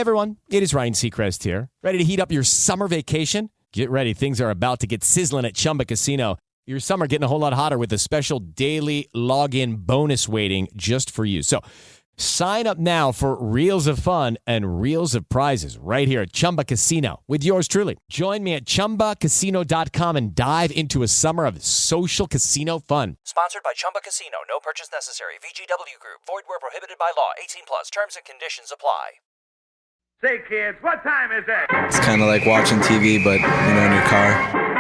everyone, it is Ryan Seacrest here. Ready to heat up your summer vacation? Get ready, things are about to get sizzling at Chumba Casino. Your summer getting a whole lot hotter with a special daily login bonus waiting just for you. So sign up now for Reels of Fun and Reels of Prizes right here at Chumba Casino with yours truly. Join me at ChumbaCasino.com and dive into a summer of social casino fun. Sponsored by Chumba Casino. No purchase necessary. VGW Group. Void where prohibited by law. 18 plus. Terms and conditions apply. Say, kids, what time is it? It's kind of like watching TV, but, in your car.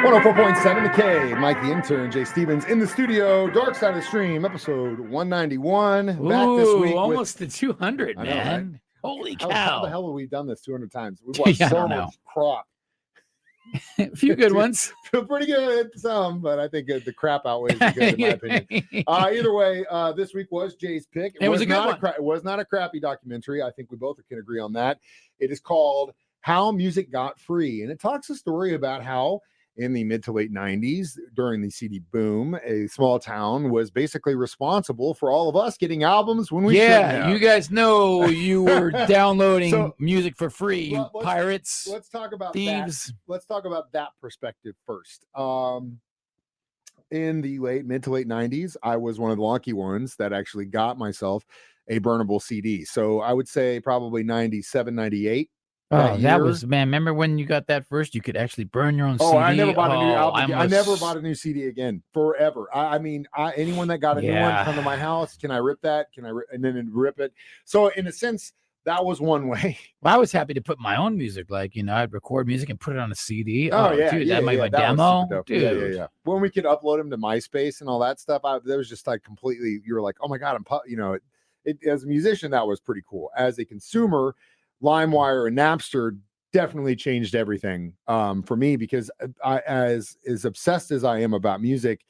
104.7 The K. Mike the Intern, Jay Stevens in the studio. Dark Side of the Stream, episode 191. Back this week. Almost to 200, man. Know, right? Holy cow. How the hell have we done this 200 times? We've watched so much crap. A few good ones. Pretty good, some, but I think the crap outweighs the good, in my opinion. Either way, this week was Jay's pick. It was a good one. It was not a crappy documentary. I think we both can agree on that. It is called How Music Got Free, and it talks a story about how in the mid to late 90s, during the CD boom, a small town was basically responsible for all of us getting albums when we shouldn't have. You guys know you were downloading music for free, pirates. Let's talk about thieves. That. Let's talk about that perspective first. In the mid to late 90s, I was one of the lucky ones that actually got myself a burnable CD. So I would say probably 97, 98. That was, man, remember when you got that first? You could actually burn your own CD. I never bought a new album. I never bought a new CD again forever. I mean, anyone that got a new one, come to my house. Can I rip that? And then rip it? So in a sense, that was one way. Well, I was happy to put my own music. I'd record music and put it on a CD. Dude, that might be a demo. Dude. Yeah. When we could upload them to MySpace and all that stuff, there was just like completely, you were like, oh my God, as a musician, that was pretty cool. As a consumer, LimeWire and Napster definitely changed everything for me, because as obsessed as I am about music,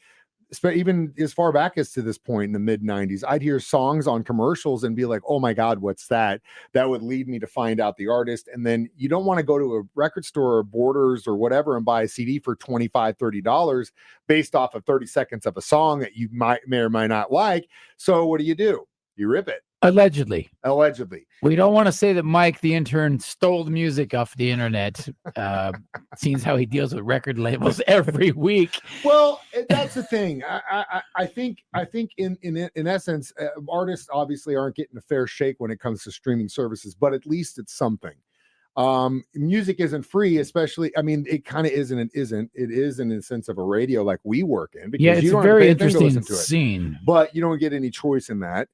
even as far back as to this point in the mid 90s, I'd hear songs on commercials and be like, oh my God, what's that? That would lead me to find out the artist. And then you don't want to go to a record store or Borders or whatever and buy a CD for $25, $30 based off of 30 seconds of a song that you may or might not like. So what do? You rip it. Allegedly. We don't want to say that Mike the Intern stole the music off the internet. Seems how he deals with record labels every week. Well, that's the thing. I think in essence, artists obviously aren't getting a fair shake when it comes to streaming services, but at least it's something. Music isn't free, especially. I mean, it kind of is and it isn't. It is in the sense of a radio like we work in, because it's you don't a very have to pay interesting attention to it, scene, but you don't get any choice in that.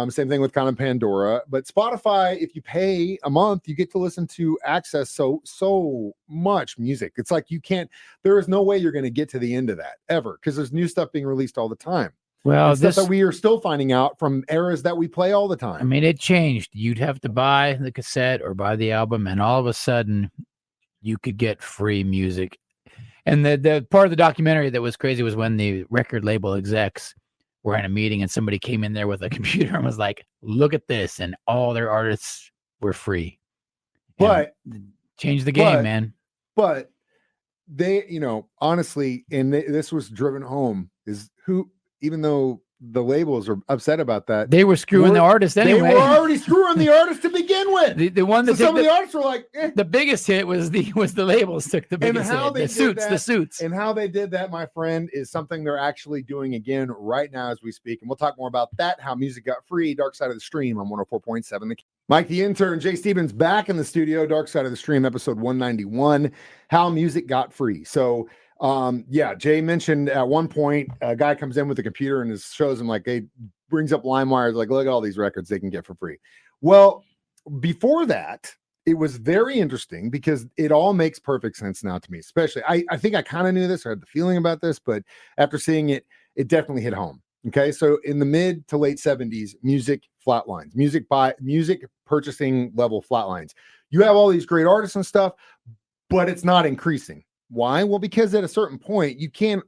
Same thing with kind of Pandora, but Spotify, if you pay a month, you get to listen to access so much music. It's like there is no way you're going to get to the end of that ever, because there's new stuff being released all the time. Well, stuff that we are still finding out from eras that we play all the time. I mean, it changed. You'd have to buy the cassette or buy the album, and all of a sudden you could get free music. And the part of the documentary that was crazy was when the record label execs were in a meeting and somebody came in there with a computer and was like, look at this. And all their artists were free. But changed the game, man. But they, honestly, and this was driven home, is even though the labels are upset about that, they were screwing the artist anyway. They were already screwing the artist to begin with. The one that some of the artists were like, the biggest hit was the labels took the biggest hit. The suits. And how they did that, my friend, is something they're actually doing again right now as we speak. And we'll talk more about that, how music got free, Dark Side of the Stream on 104.7 The K. Mike the Intern, Jay Stevens back in the studio, Dark Side of the Stream, episode 191, how music got free. So Jay mentioned at one point a guy comes in with a computer and shows him, brings up LimeWire, like, look at all these records they can get for free. Well, before that, it was very interesting because it all makes perfect sense now to me. Especially, I think I kind of knew this, I had the feeling about this, but after seeing it, it definitely hit home. Okay, so in the mid to late 70s, music flatlines, music purchasing level flatlines. You have all these great artists and stuff, but it's not increasing. Why? Well, because at a certain point, you can't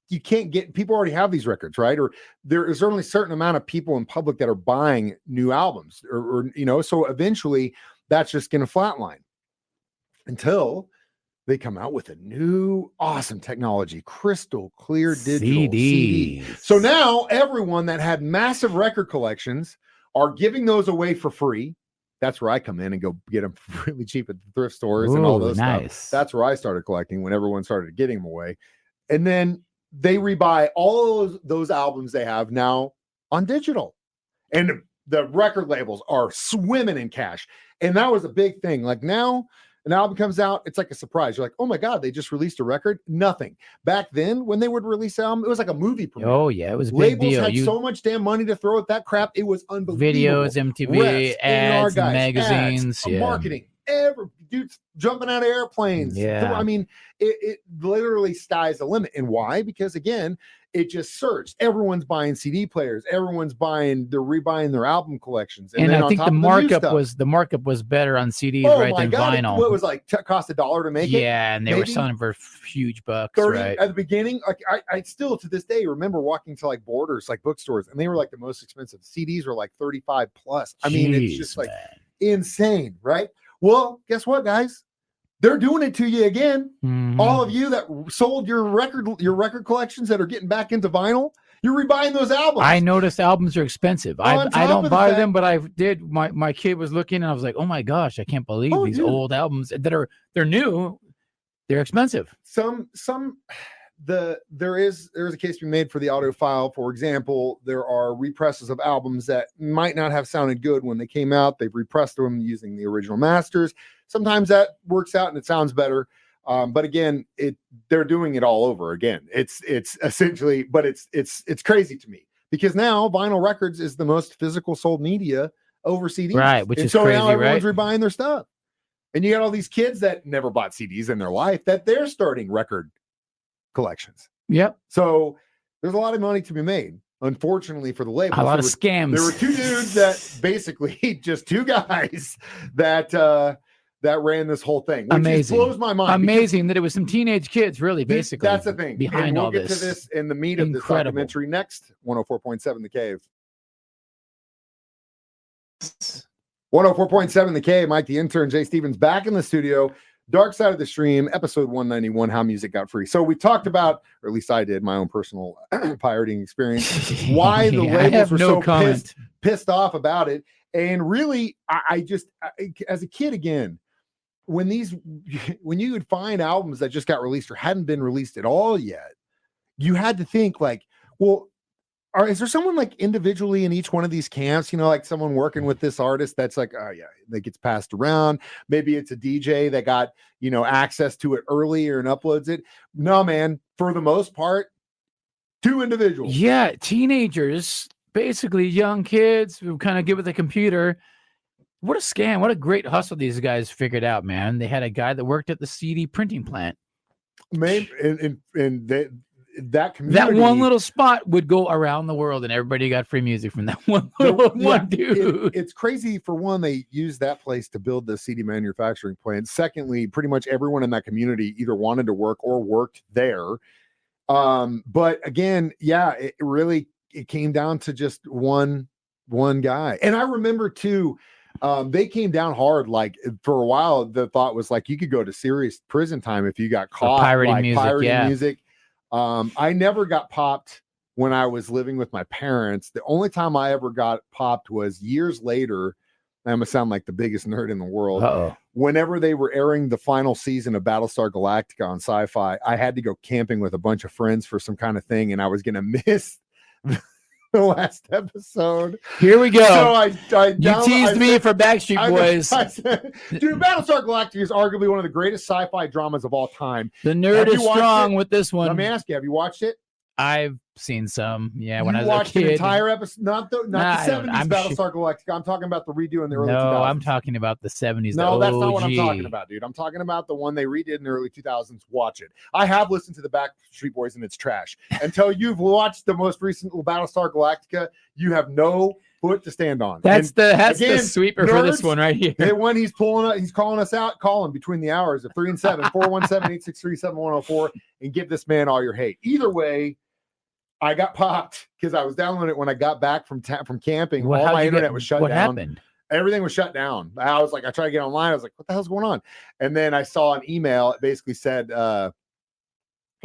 get, people already have these records, right? Or there is only a certain amount of people in public that are buying new albums, or so eventually that's just going to flatline until they come out with a new awesome technology, crystal clear digital CD. So now everyone that had massive record collections are giving those away for free. That's where I come in and go get them really cheap at the thrift stores and all those nice stuff. That's where I started collecting when everyone started getting them away. And then they rebuy all those albums they have now on digital. And the record labels are swimming in cash. And that was a big thing. Like now, an album comes out, it's like a surprise. You're like, oh my God, they just released a record? Nothing. Back then, when they would release an album, it was like a movie premiere. Oh, yeah, it was a big Labels deal. had so much damn money to throw at that crap. It was unbelievable. Videos, MTV, Reps, A&R ads, guys, magazines, ads, marketing. Every dude's jumping out of airplanes. Yeah. I mean, it literally sky's the limit. And why? Because again, it just surged. Everyone's buying CD players. They're rebuying their album collections. And then I think the markup was better on CDs than vinyl. What was like cost $1 to make it? Yeah, and they were selling for huge bucks, 30 right? At the beginning. Like I still to this day remember walking to like Borders, like bookstores, and they were like the most expensive. CDs were like 35 plus. I mean, it's just like insane, right? Well, guess what, guys? They're doing it to you again. Mm-hmm. All of you that sold your record collections that are getting back into vinyl, you're rebuying those albums. I noticed albums are expensive. I don't buy them, but I did. My kid was looking, and I was like, "Oh my gosh, I can't believe these old albums they're new. They're expensive." There's a case to be made for the audiophile. For example, there are represses of albums that might not have sounded good when they came out. They've repressed them using the original masters. Sometimes that works out and it sounds better. But again, they're doing it all over again. It's essentially, but it's crazy to me because now vinyl records is the most physical sold media over CDs. Right, which is so crazy, now everyone's right? rebuying their stuff. And you got all these kids that never bought CDs in their life that they're starting record collections. Yep. So there's a lot of money to be made. Unfortunately for the labels, a lot of scams. There were two dudes that basically just two guys that ran this whole thing. Which Amazing. Blows my mind. Amazing that it was some teenage kids, really, basically. That's the thing. Behind and we'll all get this. to this in the meat of this documentary next. 104.7 The Cave. 104.7 The Cave. Mike the Intern, Jay Stevens back in the studio. Dark Side of the Stream, episode 191, How Music Got Free. So we talked about, or at least I did, my own personal pirating experience, why the labels were so pissed off about it. And really, I just, as a kid again, when you would find albums that just got released or hadn't been released at all yet, you had to think like, well, is there someone like individually in each one of these camps, like someone working with this artist that's like, oh yeah, that gets passed around. Maybe it's a DJ that got, access to it earlier and uploads it. No, man, for the most part, two individuals. Yeah. Teenagers, basically young kids who kind of get with the computer. What a scam. What a great hustle these guys figured out, man. They had a guy that worked at the CD printing plant. Maybe, and that community, that one little spot would go around the world and everybody got free music from that one dude. It's crazy. For one, they used that place to build the CD manufacturing plant. Secondly, pretty much everyone in that community either wanted to work or worked there. But again, it came down to just one guy. And I remember too, they came down hard. Like for a while, the thought was like you could go to serious prison time if you got caught pirating music. I never got popped when I was living with my parents. The only time I ever got popped was years later. I'm gonna sound like the biggest nerd in the world. Uh-oh. Whenever they were airing the final season of Battlestar Galactica on Sci-Fi, I had to go camping with a bunch of friends for some kind of thing, and I was gonna miss the last episode. Here we go. So you teased me for Backstreet Boys. Dude, Battlestar Galactica is arguably one of the greatest sci-fi dramas of all time. The nerd is strong with this one. Let me ask you, have you watched it? I've seen some. Yeah, when I was watched a kid. The entire episode, not the 70s Battlestar Galactica. I'm talking about the redo in the early 2000s. No, I'm talking about the 70s. No, that's not what I'm talking about, dude. I'm talking about the one they redid in the early 2000s. Watch it. I have listened to the Backstreet Boys and it's trash. Until you've watched the most recent Battlestar Galactica, you have no foot to stand on. That's the sweeper for this one right here. And when he's calling us out, call him between the hours of 3 and 7, 417-863-7104, and give this man all your hate. Either way, I got popped because I was downloading it when I got back from camping. All my internet was shut down. What happened? Everything was shut down. I was like, I tried to get online. I was like, what the hell's going on? And then I saw an email. It basically said,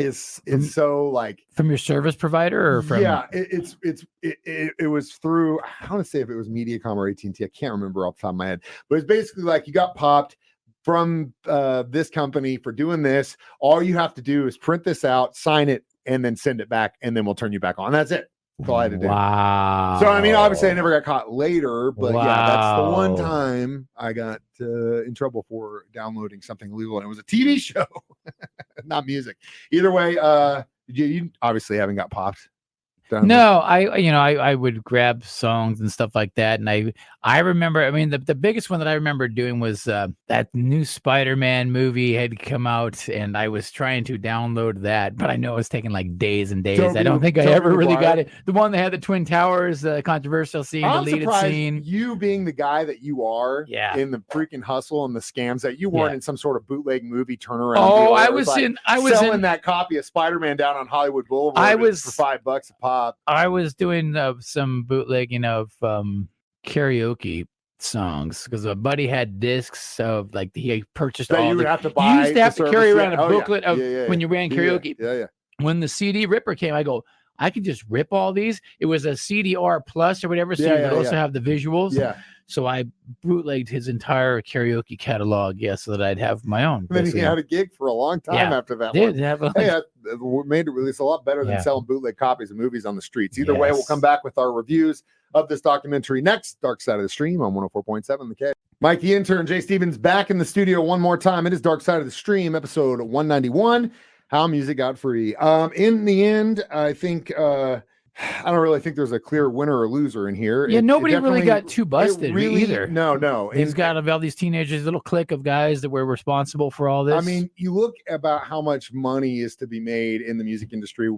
is so like from your service provider or from? Yeah, it was through. I want to say if it was Mediacom or AT&T. I can't remember off the top of my head, but it's basically like you got popped from this company for doing this. All you have to do is print this out, sign it, and then send it back, and then we'll turn you back on. That's it. That's all I had to do. Wow. So I mean, obviously, I never got caught later, but yeah, that's the one Wow. time I got in trouble for downloading something illegal, and it was a TV show, not music. Either way, you obviously haven't got popped. No, I would grab songs and stuff like that, and I remember. I mean, the biggest one that I remember doing was that new Spider-Man movie had come out, and I was trying to download that, but I know it was taking like days and days. I don't think I ever really got it. The one that had the Twin Towers, the controversial scene, I'm deleted surprised scene. you being the guy that you are, Yeah. in the freaking hustle and the scams, that you weren't Yeah. in some sort of bootleg movie turnaround. Oh, deal where I it was like in. I was selling in. that copy of Spider-Man down on Hollywood Boulevard. I was for $5 a pop. I was doing some bootlegging of karaoke songs because a buddy had discs of like he purchased That all you would the. have to You buy. used to have to the carry service. around Yeah. a Oh, yeah. booklet of Yeah. when you ran karaoke. Yeah. When the CD ripper came, I go, I could just rip all these. It was a CDR plus or whatever, so Yeah, you could yeah, also yeah. have the visuals. Yeah. So I bootlegged his entire karaoke catalog, so that I'd have my own. And then he basically. had a gig for a long time Yeah. after that. Did one. have a, Hey, that made it release a lot better than Yeah. selling bootleg copies of movies on the streets. Either way, we'll Yes. come back with our reviews of this documentary next. Dark Side of the Stream on 104.7 The K. Mike the Intern, Jay Stevens, back in the studio one more time. It is Dark Side of the Stream, episode 191. How music got free. In the end, I think I don't really think there's a clear winner or loser in here. Yeah, nobody really definitely- got too busted really, either. No. He's got all these teenagers, little clique of guys that were responsible for all this. I mean, you look about how much money is to be made in the music industry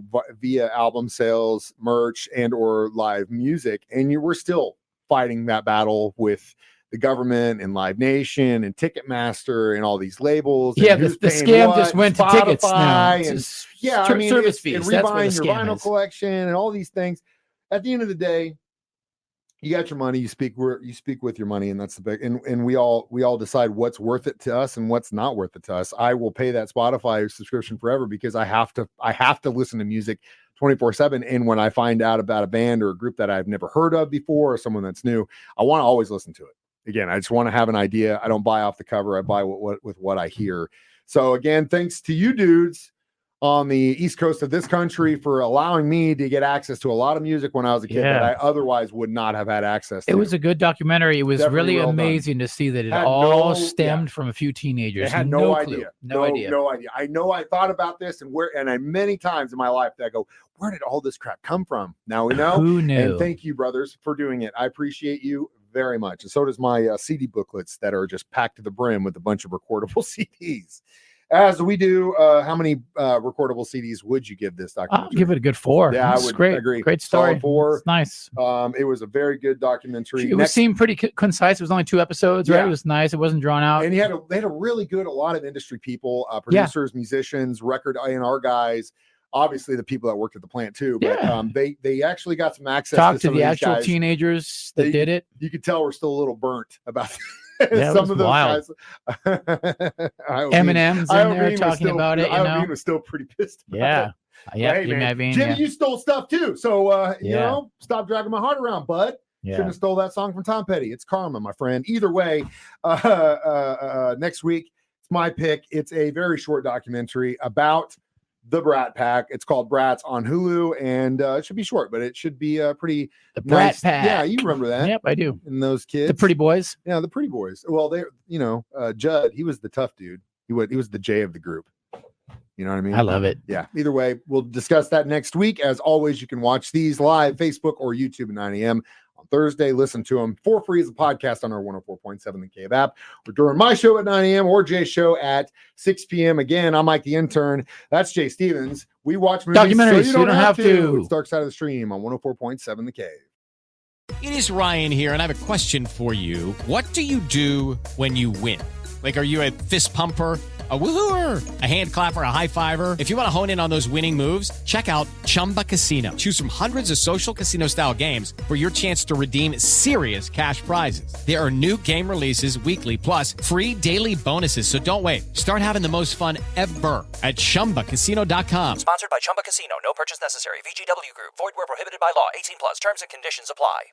via album sales, merch, and or live music, and we're still fighting that battle with the government and Live Nation and Ticketmaster and all these labels. And yeah, who's the paying scam what, just went to Spotify tickets now. It's and just yeah, I mean, service and fees. That's where the rebuying your scam vinyl is. collection and all these things. At the end of the day, you got your money. You speak with your money, and that's the big. And we all decide what's worth it to us and what's not worth it to us. I will pay that Spotify subscription forever because I have to listen to music 24/7. And when I find out about a band or a group that I've never heard of before or someone that's new, I want to always listen to it. Again, I just want to have an idea. I don't buy off the cover. I buy with what I hear. So again, thanks to you dudes on the East Coast of this country for allowing me to get access to a lot of music when I was a kid that I otherwise would not have had access to. It was a good documentary. It was Definitely really well done. amazing to see that it Had all no- stemmed from a few teenagers. They had no no clue. idea. No idea. No idea. I know I thought about this and I many times in my life that I go, where did all this crap come from? Now we know. Who knew? And thank you, brothers, for doing it. I appreciate you very much. And so does my CD booklets that are just packed to the brim with a bunch of recordable CDs. As we do, how many recordable CDs would you give this documentary? I'll give it a good 4. Yeah, I It's would great. agree. Great story. Solid 4. It's nice. It was a very good documentary. It seemed pretty concise. It was only 2 episodes, right? Yeah. It was nice. It wasn't drawn out. And they had a really good, a lot of industry people, producers, musicians, record A&R guys, obviously the people that worked at the plant too. But they actually got some access Talk to to some the of these actual guys. teenagers that did it. You could tell we're still a little burnt about Yeah, some of those wild. guys. Eminem's in there talking about it, you know? Iovine was still pretty pissed about Yeah. it. Yeah, Hey, Jimmy man, Iovine, Jimmy, yeah. you stole stuff too. So, you Yeah. know, stop dragging my heart around, bud. Yeah. Shouldn't have stole that song from Tom Petty. It's karma, my friend. Either way, next week, it's my pick. It's a very short documentary about the Brat Pack. It's called Brats on Hulu, and it should be short, but it should be pretty The Brat nice. Pack. Yeah, you remember that. Yep, I do. And those kids. The Pretty Boys. Yeah, the Pretty Boys. Well, they're, Judd, he was the tough dude. He was the J of the group. You know what I mean? I love it. Yeah. Either way, we'll discuss that next week. As always, you can watch these live, Facebook or YouTube at 9 a.m. on Thursday. Listen to them for free as a podcast on our 104.7 The Cave app, or during my show at 9 a.m. or Jay's show at 6 p.m. Again, I'm Mike the Intern. That's Jay Stevens. We watch movies Documentaries, so you don't have to. to. It's Dark Side of the Stream on 104.7 The Cave. It is Ryan here, and I have a question for you. What do you do when you win? Like, are you a fist pumper, a woohooer, a hand clapper, a high fiver? If you want to hone in on those winning moves, check out Chumba Casino. Choose from hundreds of social casino style games for your chance to redeem serious cash prizes. There are new game releases weekly, plus free daily bonuses. So don't wait. Start having the most fun ever at ChumbaCasino.com. Sponsored by Chumba Casino. No purchase necessary. VGW Group. Void where prohibited by law. 18 plus. Terms and conditions apply.